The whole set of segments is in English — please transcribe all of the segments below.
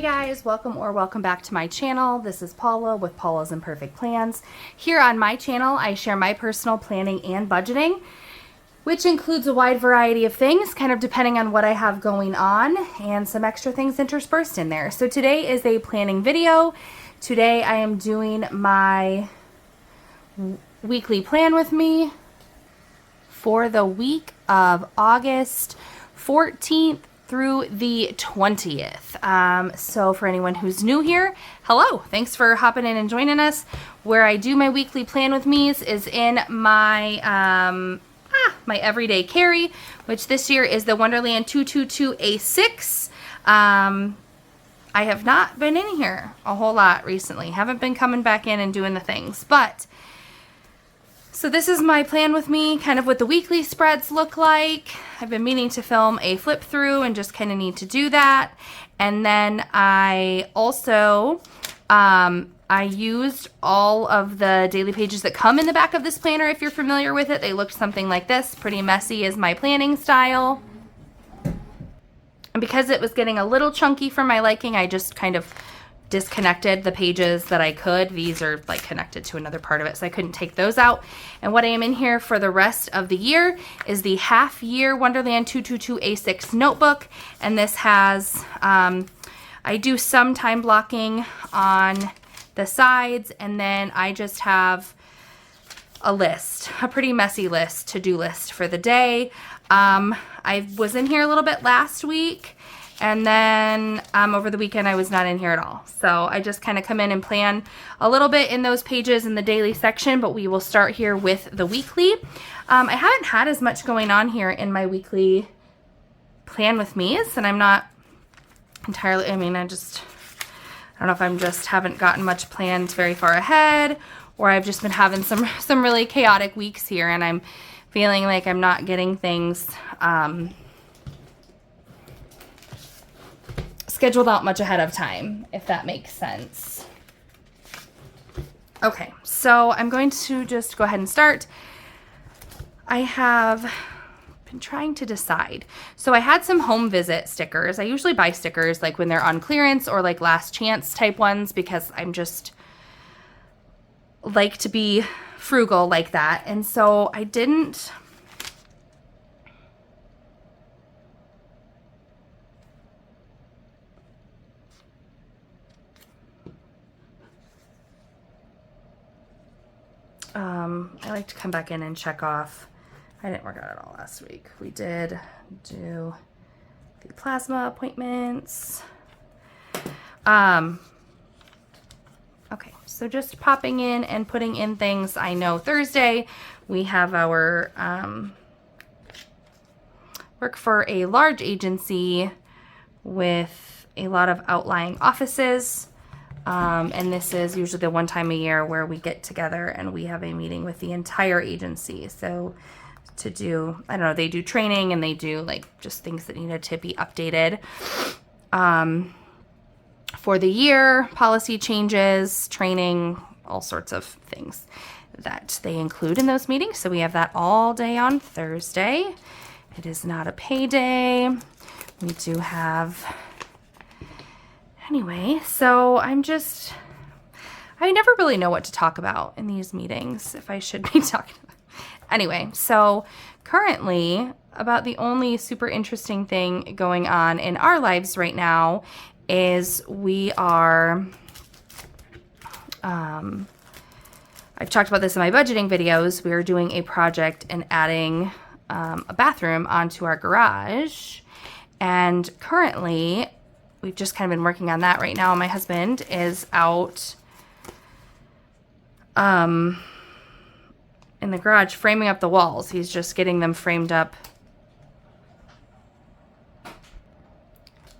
guys, welcome back to my channel. This is Paula with Paula's Imperfect Plans. Here on my channel, I share my personal planning and budgeting, which includes a wide variety of things, kind of depending on what I have going on, and some extra things interspersed in there. So today is a planning video. Today I am doing my weekly plan with me for the week of August 14th through the 20th. So for anyone who's new here, hello, thanks for hopping in and joining us. Where I do my weekly plan with me's is in my my everyday carry, which this year is the Wonderland 222A6. I have not been in here a whole lot recently. Haven't been coming back in and doing the things, but so this is my plan with me, kind of what the weekly spreads look like. I've been meaning to film a flip through and just kind of need to do that. And then I also, I used all of the daily pages that come in the back of this planner. If you're familiar with it, they look something like this. Pretty messy is my planning style. And because it was getting a little chunky for my liking, I just kind of disconnected the pages that I could. These are like connected to another part of it, so I couldn't take those out. And what I am in here for the rest of the year is the half year Wonderland 222A6 notebook. And this has, I do some time blocking on the sides, and then I just have a list, a pretty messy list, to-do list for the day. I was in here a little bit last week, and then over the weekend I was not in here at all. So I just kind of come in and plan a little bit in those pages in the daily section, but we will start here with the weekly. I haven't had as much going on here in my weekly plan with me's, and I'm not entirely, I don't know if I'm just haven't gotten much planned very far ahead, or I've just been having some really chaotic weeks here, and I'm feeling like I'm not getting things scheduled out much ahead of time, if that makes sense. Okay, so I'm going to just go ahead and start. I have been trying to decide. So I had some home visit stickers. I usually buy stickers like when they're on clearance or like last chance type ones, because I'm just like to be frugal like that. And so I didn't I like to come back in and check off. I didn't work out at all last week. We did do the plasma appointments. Okay, so just popping in and putting in things. I know Thursday we have our work for a large agency with a lot of outlying offices. And this is usually the one time a year where we get together and we have a meeting with the entire agency. So to do, I don't know, they do training and they do like just things that needed to be updated for the year, policy changes, training, all sorts of things that they include in those meetings. So we have that all day on Thursday. It is not a payday. We do have... Anyway, so I never really know what to talk about in these meetings, if I should be talking about. Anyway, so currently about the only super interesting thing going on in our lives right now is we are, I've talked about this in my budgeting videos, we are doing a project and adding a bathroom onto our garage, and currently we've just kind of been working on that right now. My husband is out in the garage framing up the walls. He's just getting them framed up.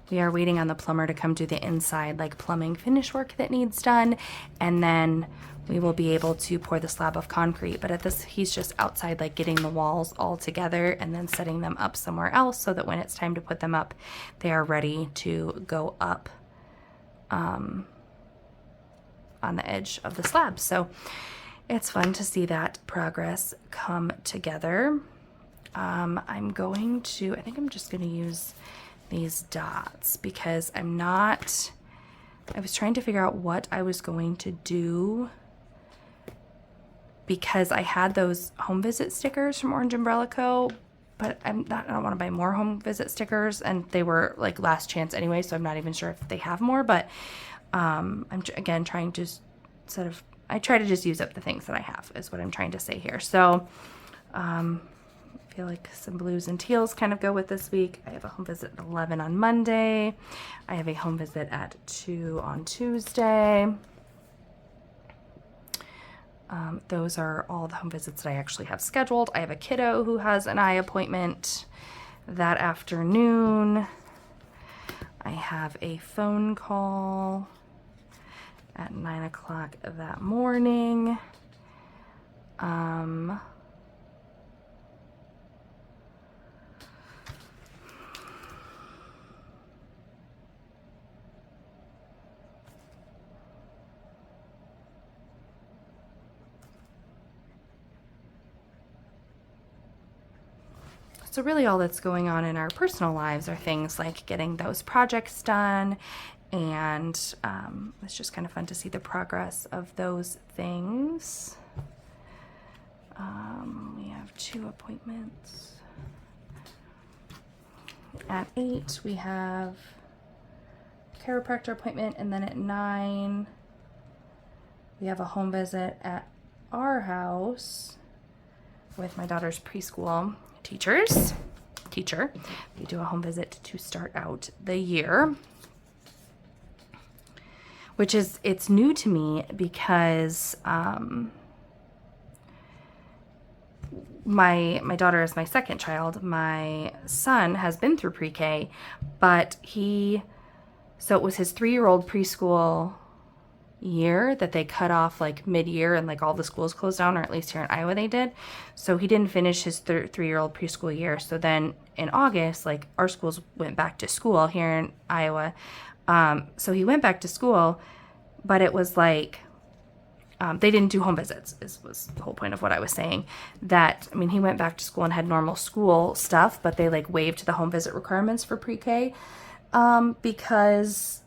We are waiting on the plumber to come do the inside, like plumbing finish work that needs done, and then we will be able to pour the slab of concrete. But at this, he's just outside like getting the walls all together and then setting them up somewhere else so that when it's time to put them up, they are ready to go up on the edge of the slab. So it's fun to see that progress come together. I think I'm just going to use these dots because I'm not I was trying to figure out what I was going to do because I had those home visit stickers from Orange Umbrella Co., but I don't want to buy more home visit stickers, and they were like last chance anyway, so I'm not even sure if they have more, but I'm again trying to I try to just use up the things that I have is what I'm trying to say here. So I feel like some blues and teals kind of go with this week. I have a home visit at 11 on Monday. I have a home visit at 2 on Tuesday. Those are all the home visits that I actually have scheduled. I have a kiddo who has an eye appointment that afternoon. I have a phone call at 9 o'clock that morning. So really all that's going on in our personal lives are things like getting those projects done, and it's just kind of fun to see the progress of those things. We have 2 appointments. At 8 we have a chiropractor appointment, and then at 9 we have a home visit at our house with my daughter's preschool teacher. We do a home visit to start out the year, which is, it's new to me because my daughter is my second child. My son has been through pre-K, but so it was his 3-year-old preschool year that they cut off like mid-year, and like all the schools closed down, or at least here in Iowa they did. So he didn't finish his 3-year-old preschool year. So then in August, like our schools went back to school here in Iowa. So he went back to school, but it was like they didn't do home visits, was the whole point of what I was saying. That, I mean, he went back to school and had normal school stuff, but they like waived the home visit requirements for pre-K because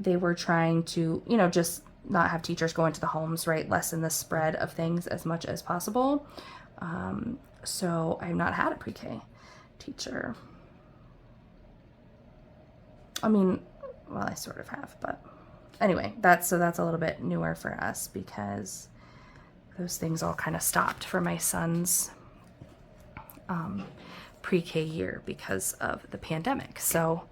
they were trying to, just not have teachers go into the homes, right? Lessen the spread of things as much as possible. So I've not had a pre-K teacher. I mean, well, I sort of have, but anyway, that's a little bit newer for us because those things all kind of stopped for my son's pre-K year because of the pandemic. So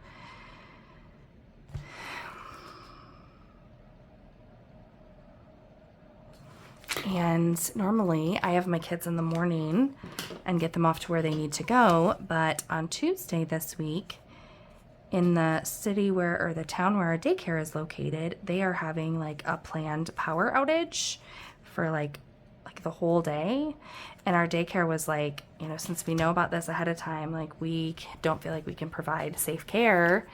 and normally I have my kids in the morning and get them off to where they need to go, but on Tuesday this week, in the city or the town where our daycare is located, they are having like a planned power outage for like the whole day. And our daycare was like, since we know about this ahead of time, like we don't feel like we can provide safe care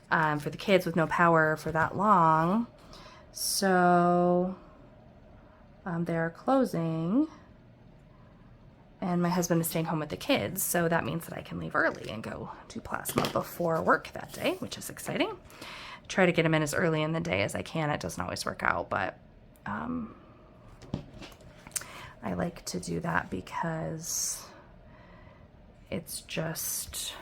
for the kids with no power for that long. So they're closing, and my husband is staying home with the kids, so that means that I can leave early and go to Plasma before work that day, which is exciting. Try to get him in as early in the day as I can. It doesn't always work out, but I like to do that because it's just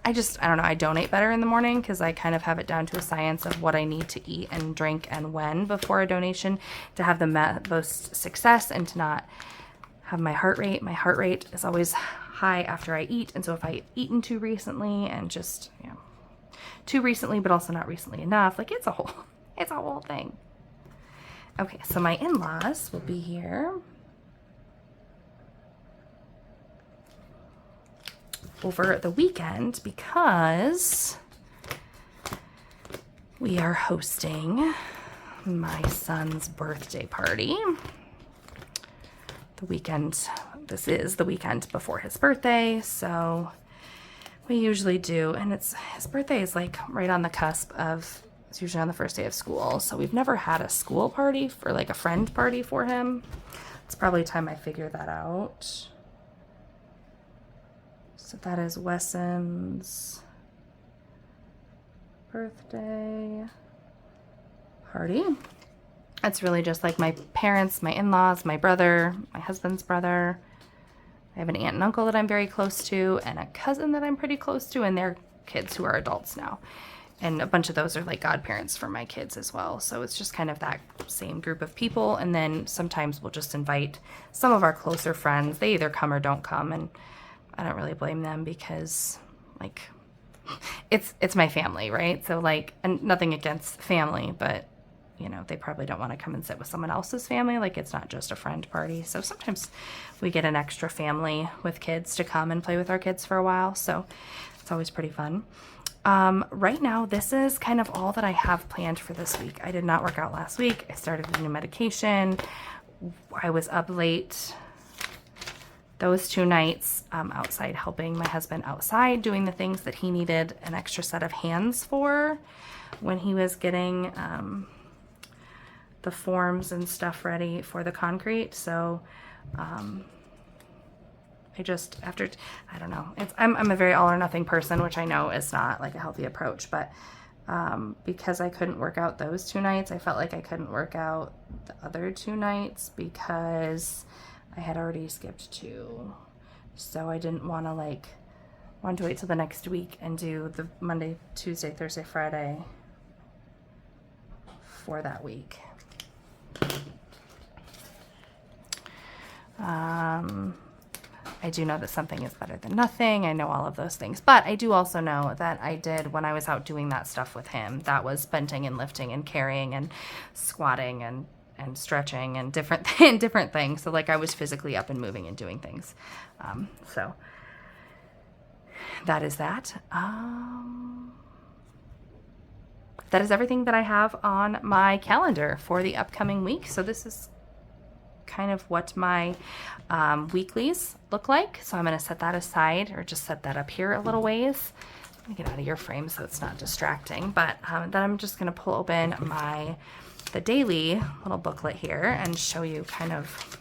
I don't know, I donate better in the morning because I kind of have it down to a science of what I need to eat and drink and when before a donation to have the most success and to not have my heart rate. My heart rate is always high after I eat, and so if I've eaten too recently and just, too recently but also not recently enough, like it's a whole thing. Okay, so my in-laws will be here over the weekend because we are hosting my son's birthday party. This is the weekend before his birthday, so we usually do, and his birthday is like right on the cusp of, it's usually on the first day of school, so we've never had a school party or like a friend party for him. It's probably time I figure that out. So that is Wesson's birthday party. It's really just like my parents, my in-laws, my brother, my husband's brother. I have an aunt and uncle that I'm very close to, and a cousin that I'm pretty close to, and their kids who are adults now. And a bunch of those are like godparents for my kids as well. So it's just kind of that same group of people. And then sometimes we'll just invite some of our closer friends. They either come or don't come, and I don't really blame them because like it's my family, right? So like, and nothing against family, but you know, they probably don't want to come and sit with someone else's family. Like, it's not just a friend party. So sometimes we get an extra family with kids to come and play with our kids for a while. So it's always pretty fun. Right now, this is kind of all that I have planned for this week. I did not work out last week. I started a new medication. I was up late those 2 nights outside helping my husband outside doing the things that he needed an extra set of hands for when he was getting the forms and stuff ready for the concrete. So I just, I don't know, I'm a very all or nothing person, which I know is not like a healthy approach, but because I couldn't work out those 2 nights, I felt like I couldn't work out the other 2 nights because I had already skipped 2. So I didn't want to wait till the next week and do the Monday, Tuesday, Thursday, Friday for that week. I do know that something is better than nothing. I know all of those things, but I do also know that I did, when I was out doing that stuff with him, that was benching and lifting and carrying and squatting and stretching and different things. So like I was physically up and moving and doing things. So that is that. That is everything that I have on my calendar for the upcoming week. So this is kind of what my weeklies look like. So I'm going to set that aside, or just set that up here a little ways. Let me get out of your frame so it's not distracting. But then I'm just going to pull open the daily little booklet here and show you kind of,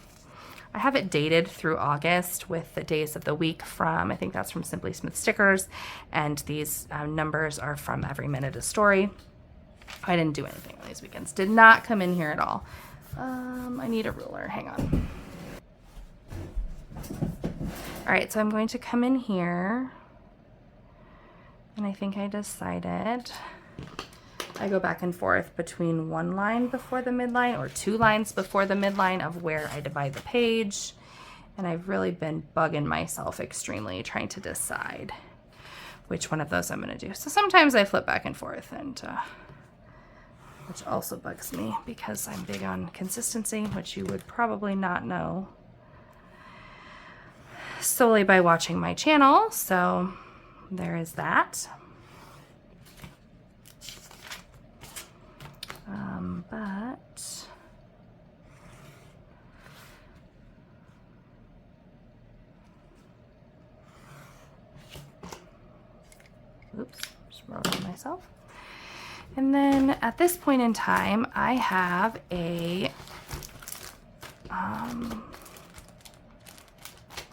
I have it dated through August with the days of the week from, I think that's from Simply Smith Stickers, and these numbers are from Every Minute a Story. I didn't do anything on these weekends. Did not come in here at all. I need a ruler. Hang on. All right, so I'm going to come in here, and I think I decided I go back and forth between 1 line before the midline or 2 lines before the midline of where I divide the page. And I've really been bugging myself extremely trying to decide which one of those I'm going to do. So sometimes I flip back and forth, and which also bugs me because I'm big on consistency, which you would probably not know solely by watching my channel. So there is that. But oops, just wrote on myself. And then at this point in time, I have a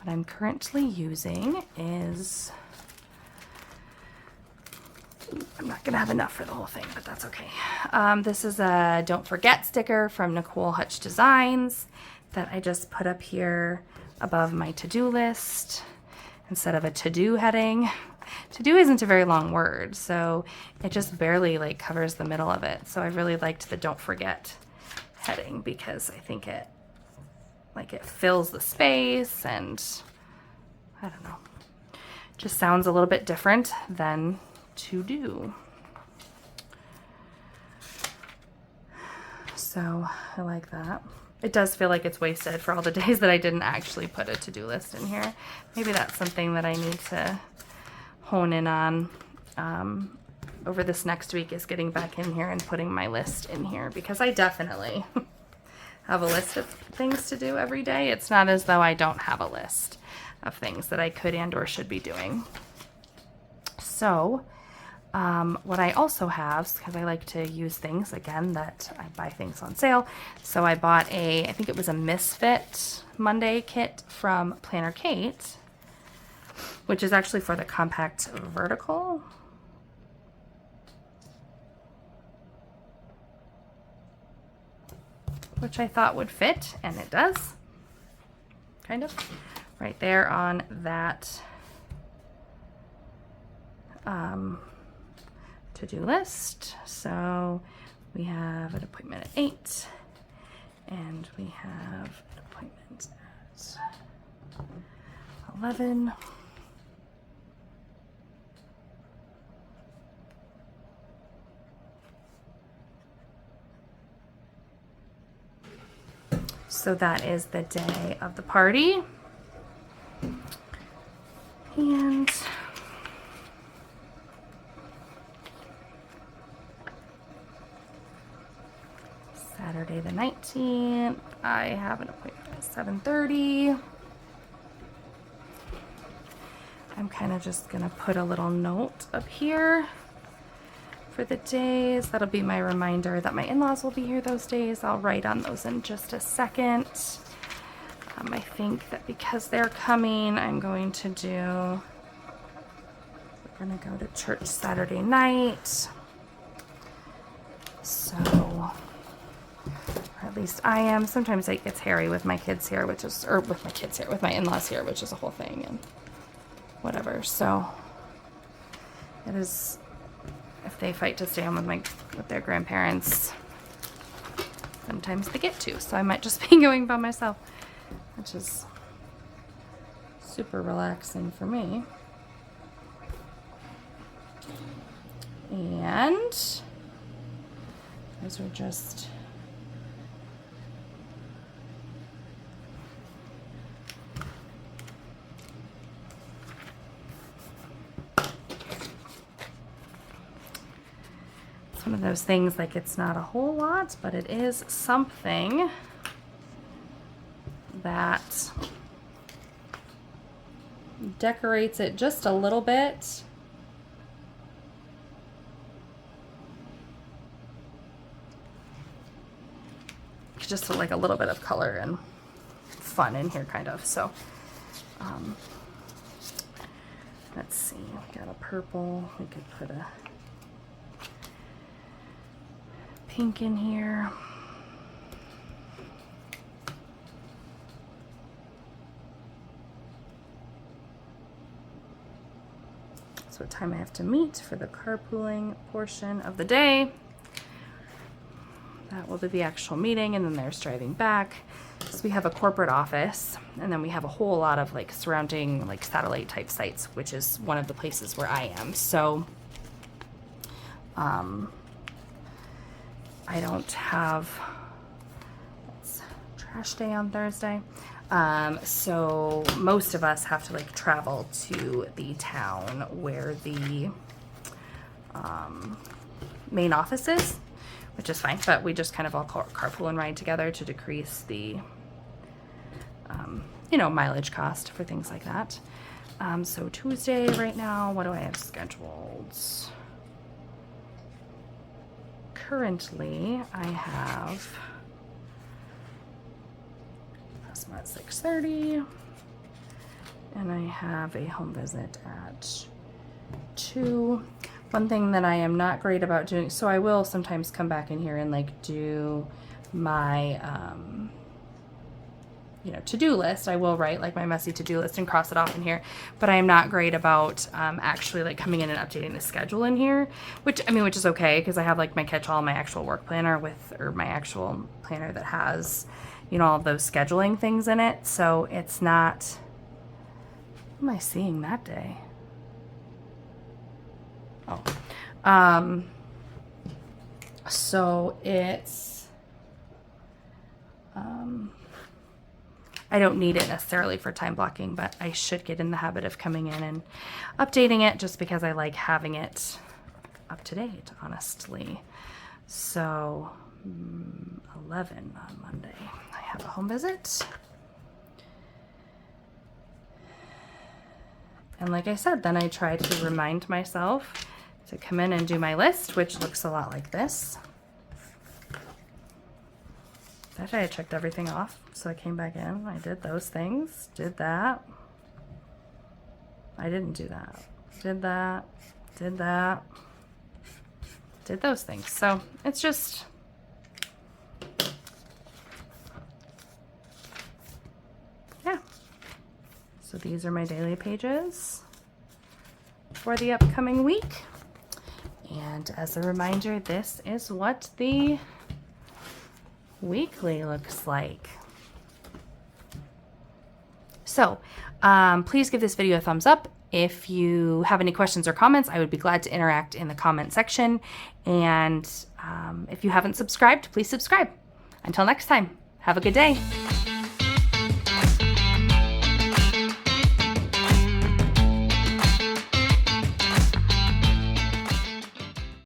what I'm currently using is, I'm not gonna have enough for the whole thing, but that's okay. This is a Don't Forget sticker from Nicole Hutch Designs that I just put up here above my to-do list instead of a to-do heading. To-do isn't a very long word, so it just barely like covers the middle of it. So I really liked the Don't Forget heading because I think it fills the space, and I don't know, just sounds a little bit different than to do. So I like that. It does feel like it's wasted for all the days that I didn't actually put a to-do list in here. Maybe that's something that I need to hone in on over this next week, is getting back in here and putting my list in here, because I definitely have a list of things to do every day. It's not as though I don't have a list of things that I could and or should be doing. So what I also have, because I like to use things, again, that I buy things on sale. So I bought I think it was a Misfit Monday kit from Planner Kate. which is actually for the compact vertical. Which I thought would fit, and it does. Kind of. Right there on that to-do list. So we have an appointment at 8, and we have an appointment at 11. So that is the day of the party. And Saturday the 19th, I have an appointment at 7:30. I'm kind of just gonna put a little note up here for the days. That'll be my reminder that my in-laws will be here those days. I'll write on those in just a second. I think that because they're coming, I'm going to do, we're gonna go to church Saturday night. So, or at least I am. Sometimes it gets hairy with my kids here, which is, or with my kids here, with my in-laws here, which is a whole thing and whatever. So it is, if they fight to stay home with their grandparents, sometimes they get to. So I might just be going by myself, which is super relaxing for me. And those are just one of those things, like it's not a whole lot, but it is something that decorates it just a little bit. Just like a little bit of color and fun in here, kind of. So let's see, we got a purple, we could put a pink in here. So what time I have to meet for the carpooling portion of the day. That will be the actual meeting, and then there's driving back. So we have a corporate office, and then we have a whole lot of like surrounding like satellite type sites, which is one of the places where I am. So I don't have, it's trash day on Thursday. So most of us have to like travel to the town where the main office is, which is fine, but we just kind of all carpool and ride together to decrease the, you know, mileage cost for things like that. So Tuesday right now, what do I have scheduled? Currently, I have Asma at 6:30, and I have a home visit at 2. One thing that I am not great about doing, so I will sometimes come back in here and like do my you know, to-do list. I will write like my messy to-do list and cross it off in here, but I am not great about actually like coming in and updating the schedule in here, which is okay, because I have like my catch-all, my actual work planner or my actual planner that has, you know, all of those scheduling things in it. So it's not, what am I seeing that day? Oh, so it's, I don't need it necessarily for time blocking, but I should get in the habit of coming in and updating it, just because I like having it up to date, honestly. So 11 on Monday, I have a home visit. And like I said, then I try to remind myself to come in and do my list, which looks a lot like this. Actually, I checked everything off, so I came back in, I did those things, did that. I didn't do that. Did that. Did that. Did those things. So it's just, yeah. So these are my daily pages for the upcoming week. And as a reminder, this is what the weekly looks like. So please give this video a thumbs up. If you have any questions or comments, I would be glad to interact in the comment section. And if you haven't subscribed, please subscribe. Until next time, have a good day.